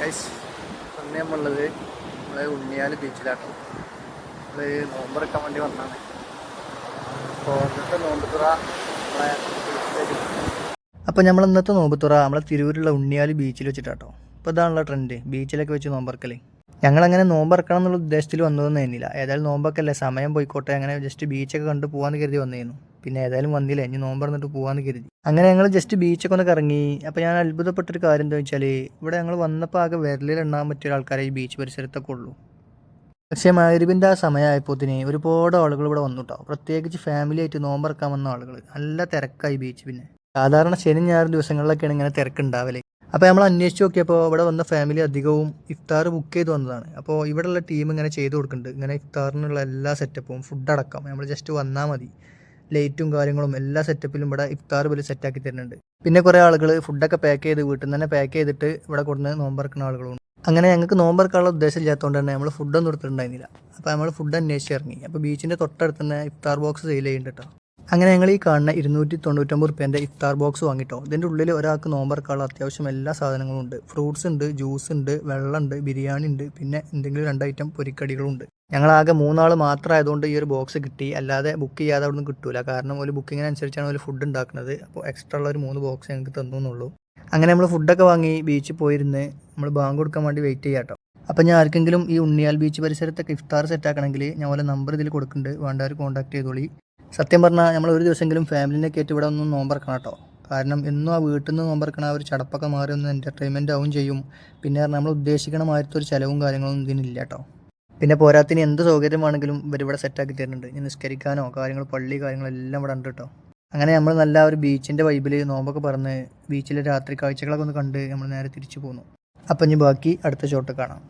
Guys പിന്നെ നമ്മളുള്ളത് നമ്മളെ ഉണ്ണിയാൽ ബീച്ചിലാണ്. നമ്മൾ നോമ്പെടുക്കാൻ വേണ്ടി വന്നതാണ്. അപ്പോൾ ഇന്നത്തെ നോമ്പുതുറ നമ്മളെ അപ്പോൾ നമ്മൾ ഇന്നത്തെ നോമ്പുതുറ നമ്മളെ തിരൂരുള്ള ഉണ്ണിയാൽ ബീച്ചിൽ വെച്ചിട്ടാട്ടോ. അപ്പോൾ ഇതാണല്ലോ ട്രെൻഡ്, ബീച്ചിലൊക്കെ വെച്ച് നോമ്പറക്കൽ. ഞങ്ങളങ്ങനെ നോമ്പറക്കണം എന്നുള്ള ഉദ്ദേശത്തിൽ വന്നതൊന്നും ആയിരുന്നില്ല. ഏതായാലും നോമ്പൊക്കെ സമയം പോയിക്കോട്ടെ, അങ്ങനെ ജസ്റ്റ് ബീച്ചൊക്കെ കണ്ട് പോകാമെന്ന് കരുതി വന്നിരുന്നു. പിന്നെ ഏതായാലും വന്നില്ല, ഇനി നോമ്പറന്നിട്ട് പോകാമെന്ന് കരുതി. അങ്ങനെ ഞങ്ങൾ ജസ്റ്റ് ബീച്ചൊക്കെ ഒന്ന് കറങ്ങി. അപ്പോൾ ഞാൻ അത്ഭുതപ്പെട്ടൊരു കാര്യം എന്താ വെച്ചാൽ, ഇവിടെ ഞങ്ങൾ വന്നപ്പോൾ ആകെ വിരലിലെണ്ണാൻ പറ്റിയ ആൾക്കാരെ ഈ ബീച്ച് പരിസരത്തൊക്കെ ഉള്ളൂ. പക്ഷേ മഗ്‌രിബിൻ്റെ ആ സമയമായപ്പോത്തിന് ഒരുപാട് ആളുകൾ ഇവിടെ വന്നു കേട്ടോ. പ്രത്യേകിച്ച് ഫാമിലി ആയിട്ട് നോമ്പറക്കാൻ വന്ന ആളുകൾ. നല്ല തിരക്കായി ബീച്ച്. പിന്നെ സാധാരണ ശനി ഞായർ ദിവസങ്ങളിലൊക്കെയാണ് ഇങ്ങനെ തിരക്കുണ്ടാവല്. അപ്പോൾ നമ്മൾ അന്വേഷിച്ച് നോക്കിയപ്പോൾ ഇവിടെ വന്ന ഫാമിലി അധികവും ഇഫ്താർ ബുക്ക് ചെയ്ത് വന്നതാണ്. അപ്പോൾ ഇവിടെയുള്ള ടീം ഇങ്ങനെ ചെയ്ത് കൊടുക്കുന്നുണ്ട്, ഇങ്ങനെ ഇഫ്താറിനുള്ള എല്ലാ സെറ്റപ്പും, ഫുഡ് അടക്കം. നമ്മൾ ജസ്റ്റ് വന്നാൽ മതി, ലൈറ്റും കാര്യങ്ങളും എല്ലാ സെറ്റപ്പിലും ഇവിടെ ഇഫ്താർ പോലെ സെറ്റാക്കി തരുന്നുണ്ട്. പിന്നെ കുറേ ആളുകൾ ഫുഡൊക്കെ പാക്ക് ചെയ്ത് വീട്ടിൽ നിന്ന് തന്നെ പാക്ക് ചെയ്തിട്ട് ഇവിടെ കൊടുന്ന് നോമ്പറക്കുന്ന ആളുകളുണ്ട്. അങ്ങനെ ഞങ്ങൾക്ക് നോമ്പറക്കാനുള്ള ഉദ്ദേശം ഇല്ലാത്തതുകൊണ്ട് തന്നെ നമ്മൾ ഫുഡൊന്നും എടുത്തിട്ടുണ്ടായിരുന്നില്ല. അപ്പോൾ നമ്മൾ ഫുഡ് അന്വേഷിച്ച് ഇറങ്ങി. അപ്പോൾ ബീച്ചിൻ്റെ തൊട്ടടുത്ത് തന്നെ ഇഫ്താർ ബോക്സ് സെയിൽ ചെയ്യുന്നുണ്ട് കേട്ടോ. അങ്ങനെ ഞങ്ങൾ ഈ കാണുന്ന 299 റുപ്യേൻ്റെ ഇഫ്താർ ബോക്സ് വാങ്ങിട്ടോ. ഇതിൻ്റെ ഉള്ളിൽ ഒരാൾക്ക് നോമ്പറക്കാനുള്ള അത്യാവശ്യം എല്ലാ സാധനങ്ങളും ഉണ്ട്. ഫ്രൂട്ട്സ് ഉണ്ട്, ജ്യൂസ് ഉണ്ട്, വെള്ളമുണ്ട്, ബിരിയാണി ഉണ്ട്, പിന്നെ എന്തെങ്കിലും 2 ഐറ്റം പൊരിക്കടികളുണ്ട്. ഞങ്ങളാകെ 3 ആൾ മാത്രമായതുകൊണ്ട് ഈ ഒരു ബോക്സ് കിട്ടി. അല്ലാതെ ബുക്ക് ചെയ്യാതെ അവിടെ നിന്ന് കിട്ടൂല. കാരണം ഒരു ബുക്കിങ്ങിനനുസരിച്ചാണ് ഒരു ഫുഡ് ഉണ്ടാക്കുന്നത്. അപ്പോൾ എക്സ്ട്രാ ഉള്ള ഒരു 3 ബോക്സ് ഞങ്ങൾക്ക് തന്നു എന്നുള്ളൂ. അങ്ങനെ നമ്മൾ ഫുഡൊക്കെ വാങ്ങി ബീച്ചിൽ പോയിരുന്ന് നമ്മൾ ബാങ്ക് കൊടുക്കാൻ വേണ്ടി വെയിറ്റ് ചെയ്യാം കേട്ടോ. അപ്പോൾ ഞാൻ ആർക്കെങ്കിലും ഈ ഉണ്ണിയാൽ ബീച്ച് പരിസരത്തൊക്കെ ഇഫ്താർ സെറ്റാക്കണമെങ്കിൽ ഞാൻ പോലെ നമ്പർ ഇതിൽ കൊടുക്കുന്നുണ്ട്, വേണ്ടവർ കോൺടാക്ട് ചെയ്തോളി. സത്യം പറഞ്ഞാൽ നമ്മൾ ഒരു ദിവസമെങ്കിലും ഫാമിലിനെ കയറ്റി ഇവിടെ ഒന്ന് നോമ്പറക്കണം കേട്ടോ. കാരണം എന്നും ആ വീട്ടിൽ നിന്ന് നോമ്പറക്കണ ആ ഒരു ചടപ്പൊക്കെ മാറി ഒന്ന് എൻ്റർടൈൻമെൻ്റ് ആവും ചെയ്യും. പിന്നെ നമ്മൾ ഉദ്ദേശിക്കണ മാതിരത്തെ ഒരു ചിലവും കാര്യങ്ങളൊന്നും ഇതിനില്ല കേട്ടോ. പിന്നെ പോരാത്തിന് എന്ത് സൗകര്യമാണെങ്കിലും ഇവരിവിടെ സെറ്റാക്കി തരുന്നുണ്ട്. ഇനി നിസ്കരിക്കാനോ കാര്യങ്ങൾ, പള്ളി കാര്യങ്ങളെല്ലാം ഇവിടെ ഉണ്ട് കേട്ടോ. അങ്ങനെ നമ്മൾ നല്ല ഒരു ബീച്ചിൻ്റെ വൈബിൽ നോമ്പൊക്കെ പറഞ്ഞ് ബീച്ചിലെ രാത്രി കാഴ്ചകളൊക്കെ ഒന്ന് കണ്ട് നമ്മൾ നേരെ തിരിച്ചു പോന്നു. അപ്പം ഇനി ബാക്കി അടുത്ത ഷോട്ട് കാണാം.